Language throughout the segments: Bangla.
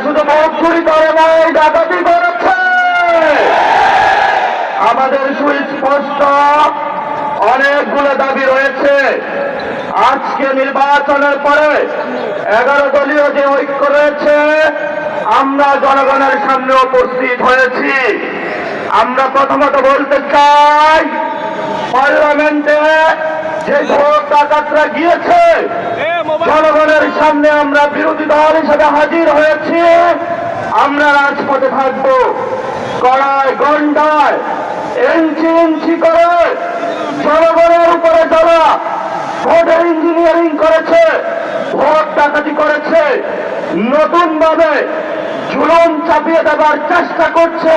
শুধু ভোট চুরি করে নাই, ডাকাতি করেছে। আমাদের সুস্পষ্ট অনেকগুলো দাবি রয়েছে। আজকে নির্বাচনের পরে 11 দলীয় যে ঐক্য রয়েছে, আমরা জনগণের সামনে উপস্থিত হয়েছি। আমরা প্রথমত বলতে চাই, পার্লামেন্টে যে ভোট ডাকাতরা গিয়েছে, জনগণের সামনে আমরা বিরোধী দল হিসেবে হাজির হয়েছি। আমরা রাজপথে থাকবো, কড়ায় গন্ডায় ইঞ্চি ইঞ্চি করে জনগণের উপরে যারা ভোটের ইঞ্জিনিয়ারিং করেছে, ভোট ডাকাতি করেছে, নতুন ভাবে জুলুম চাপিয়ে দেওয়ার চেষ্টা করছে,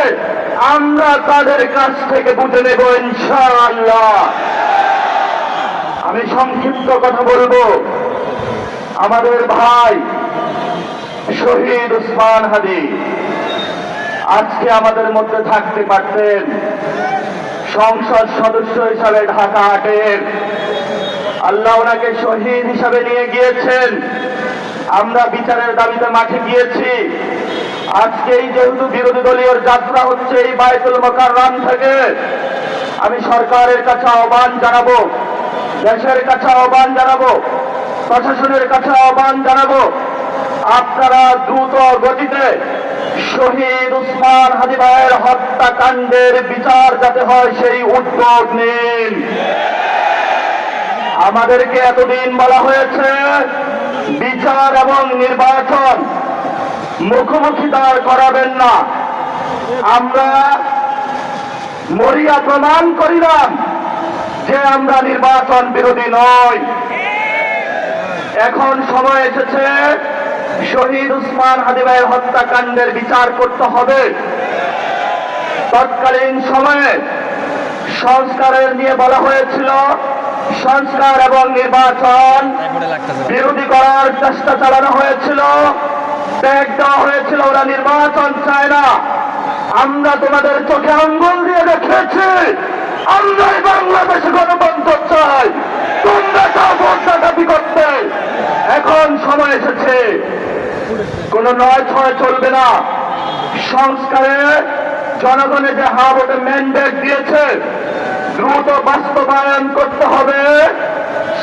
আমরা তাদের কাছ থেকে বুঝে নেব ইনশাআল্লাহ। আমি সংক্ষিপ্ত কথা বলবো। আমাদের ভাই শহীদ উসমান হাদি আজকে আমাদের মধ্যে থাকতে পারতেন, সংসদ সদস্য হিসাবে ঢাকা হাটের। আল্লাহ ওনাকে শহীদ হিসাবে নিয়ে গিয়েছেন। আমরা বিচারের দাবিতে মাঠে গিয়েছি। আজকেই যেহেতু বিরোধী দলীয় যাত্রা হচ্ছে এই বায়তুল মোকাররম থেকে, আমি সরকারের কাছে আহ্বান জানাবো, দেশের কাছে আহ্বান জানাবো, প্রশাসনের কাছে আহ্বান জানাবো, আপনারা দ্রুত গতিতে শহীদ উসমান হাদি ভাইয়ের হত্যাকাণ্ডের বিচার যাতে হয় সেই উদ্যোগ নিন। আমাদেরকে এতদিন বলা হয়েছে বিচার এবং নির্বাচন মুখোমুখি দাঁড় করাবেন না। আমরা মরিয়া প্রমাণ করিলাম যে আমরা নির্বাচন বিরোধী নই। এখন সময় এসেছে শহীদ উসমান হাদি ভাইয়ের হত্যাকাণ্ডের বিচার করতে হবে। তৎকালীন সময়ে সংস্কারের নিয়ে বলা হয়েছিল, সংস্কার এবং নির্বাচন বিরোধী করার চেষ্টা চালানো হয়েছিল, ট্যাগ দেওয়া হয়েছিল, ওরা নির্বাচন চায় না। আমরা তোমাদের চোখে আঙ্গুল দিয়ে দেখিয়েছি আমরাই বাংলাদেশে গণতন্ত্র চাই, তোমরা চাও ভোট ডাকাতি করতে। এখন সময় এসেছে, কোন নয় ছয় চলবে না। সংস্কারে জনগণের যে হা ভোটে ম্যান্ডেট দিয়েছে, দ্রুত বাস্তবায়ন করতে হবে।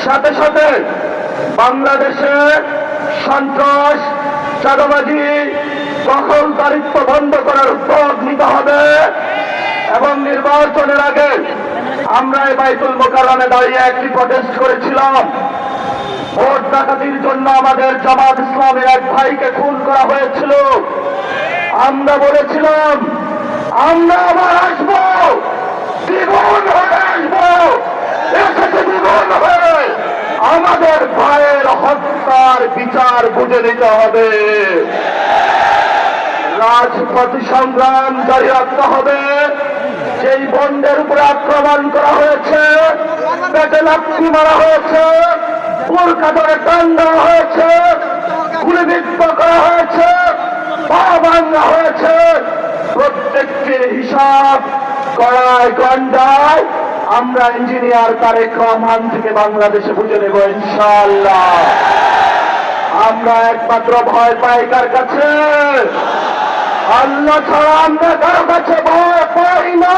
সাথে সাথে বাংলাদেশে সন্ত্রাস, চাঁদাবাজি, দখলদারিত্ব বন্ধ করার উদ্যোগ নিতে হবে। এবং নির্বাচনের আগে আমরা এই বায়তুল মোকাররমে দাঁড়িয়ে একটি প্রটেস্ট করেছিলাম। ভোট ডাকাতির জন্য আমাদের জামাত ইসলামের এক ভাইকে খুন করা হয়েছিল। আমরা বলেছিলাম আমরা আবার আসবো, দ্বিগুণ হয়ে আসবো, এসেছে দ্বিগুণ হয়ে। আমাদের ভাইয়ের হত্যার বিচার বুঝে নিতে হবে। রাজপথ সংগ্রাম জারি রাখতে হবে। যেই বন্ডের উপরে আক্রমণ করা হয়েছে, পেটে লাথি মারা হয়েছে, বোরকা ধরে টান দেওয়া হয়েছে, গুলিবিদ্ধ করা হয়েছে, পা ভাঙা হয়েছে, প্রত্যেকটির হিসাব কড়ায় গন্ডায় আমরা ইঞ্জিনিয়ার তারেক রহমান থেকে বাংলাদেশে বুঝে নেব ইনশাআল্লাহ। আমরা একমাত্র ভয় পাই কার কাছে? আল্লাহ ছাড়া আমরা কারো কাছে ভয় পাই না।